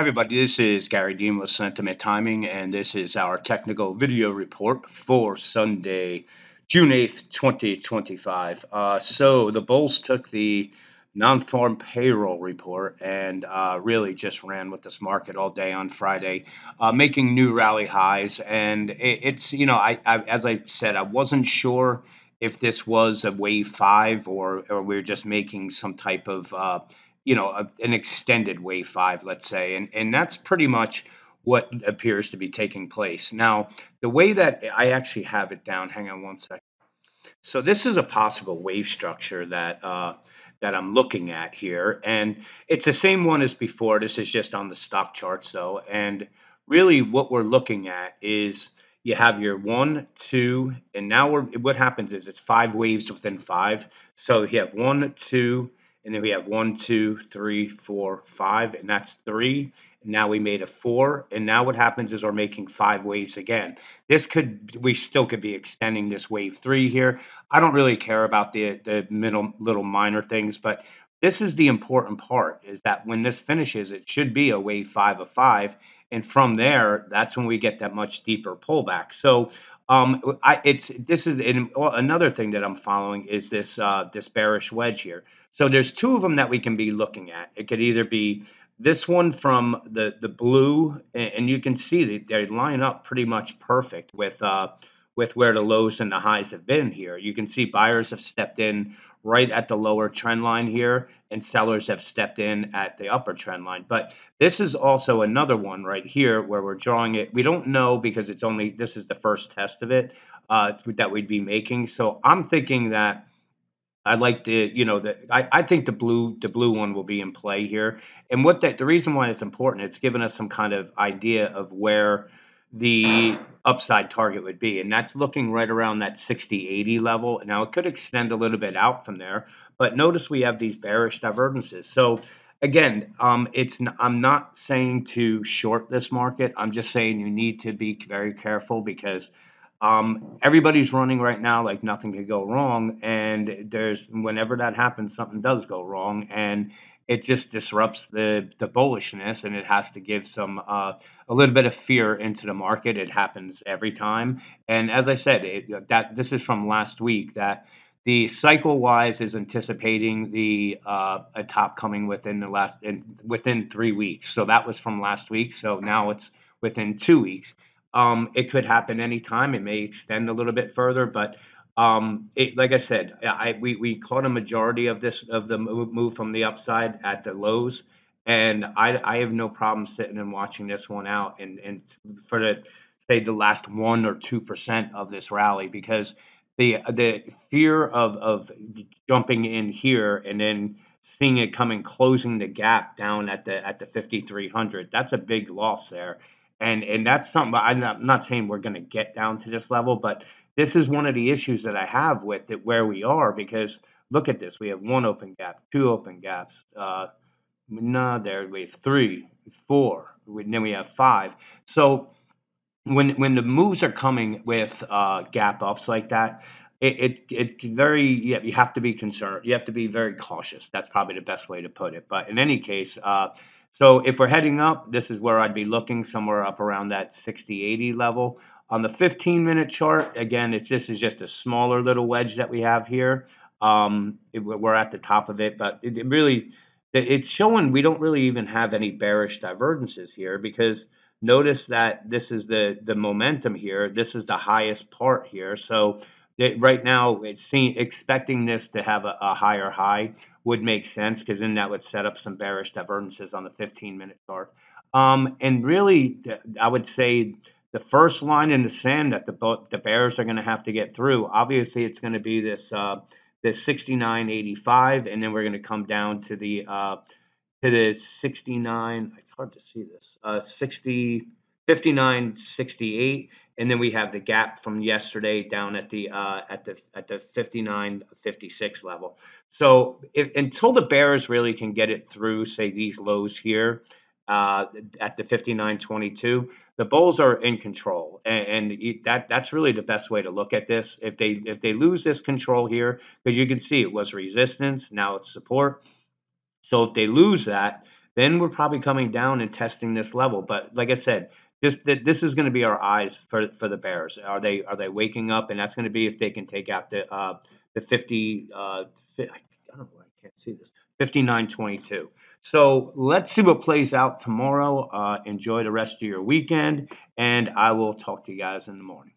Everybody, this is Gary Dean with Sentiment Timing, and this is our technical video report for Sunday, June 8th, 2025. So the Bulls took the non-farm payroll report and really just ran with this market all day on Friday, making new rally highs. And it's, as I said, I wasn't sure if this was a wave five or we're just making some type of an extended wave five, let's say, and that's pretty much what appears to be taking place now. The way that I actually have it down, hang on one second. So this is a possible wave structure that I'm looking at here, and it's the same one as before. This is just on the stock charts, though, and really what we're looking at is you have your one, two, and now what happens is it's five waves within five. So you have one, two, and then we have one, two, three, four, five, and that's three. Now we made a four, and now what happens is we're making five waves again. We still could be extending this wave three here. I don't really care about the middle little minor things, but this is the important part is that when this finishes, it should be a wave five of five. And from there, that's when we get that much deeper pullback. So I it's this is another thing that I'm following is this bearish wedge here. So there's two of them that we can be looking at. It could either be this one from the blue, and you can see that they line up pretty much perfect with where the lows and the highs have been here. You can see buyers have stepped in right at the lower trend line here, and sellers have stepped in at the upper trend line. But this is also another one right here where we're drawing it. We don't know because this is the first test of it that we'd be making. So I'm thinking that I like I think the blue one will be in play here. And the reason why it's important, it's given us some kind of idea of where the upside target would be. And that's looking right around that 60-80 level. Now it could extend a little bit out from there, but notice we have these bearish divergences. So again, I'm not saying to short this market. I'm just saying you need to be very careful because everybody's running right now like nothing could go wrong, and there's whenever that happens, something does go wrong, and it just disrupts the bullishness, and it has to give some a little bit of fear into the market. It happens every time, and as I said, that this is from last week that the cycle wise is anticipating a top coming within 3 weeks. So that was from last week. So now it's within 2 weeks. It could happen anytime. It may extend a little bit further, but like I said, we caught a majority of the move from the upside at the lows, and I have no problem sitting and watching this one out and for the last 1 or 2% of this rally because the fear of jumping in here and then seeing it coming closing the gap down at the 5300, that's a big loss there, and that's something. I'm not saying we're going to get down to this level, but this is one of the issues that I have with it where we are because look at this. We have one open gap, two open gaps. No, there we have three, four. Then we have five. So when the moves are coming with gap ups like that, it's very, yeah, you have to be concerned. You have to be very cautious. That's probably the best way to put it. But in any case, so if we're heading up, this is where I'd be looking somewhere up around that 60-80 level. On the 15-minute chart, again, this is just a smaller little wedge that we have here. We're at the top of it, but it really it's showing we don't really even have any bearish divergences here because notice that this is the momentum here. This is the highest part here. So right now, expecting this to have a higher high would make sense because then that would set up some bearish divergences on the 15-minute chart. And really, I would say the first line in the sand that the bears are going to have to get through. Obviously, it's going to be this 69.85, and then we're going to come down to the 69. It's hard to see this. 59.68, and then we have the gap from yesterday down at the 59.56 level. So until the bears really can get it through, say these lows here at the 59.22, the bulls are in control, and that's really the best way to look at this. If they lose this control here, because you can see it was resistance, now it's support. So if they lose that, then we're probably coming down and testing this level. But like I said, this is going to be our eyes for the Bears. Are they waking up? And that's going to be if they can take out the 50. I don't know. I can't see this. 59-22. So let's see what plays out tomorrow. Enjoy the rest of your weekend, and I will talk to you guys in the morning.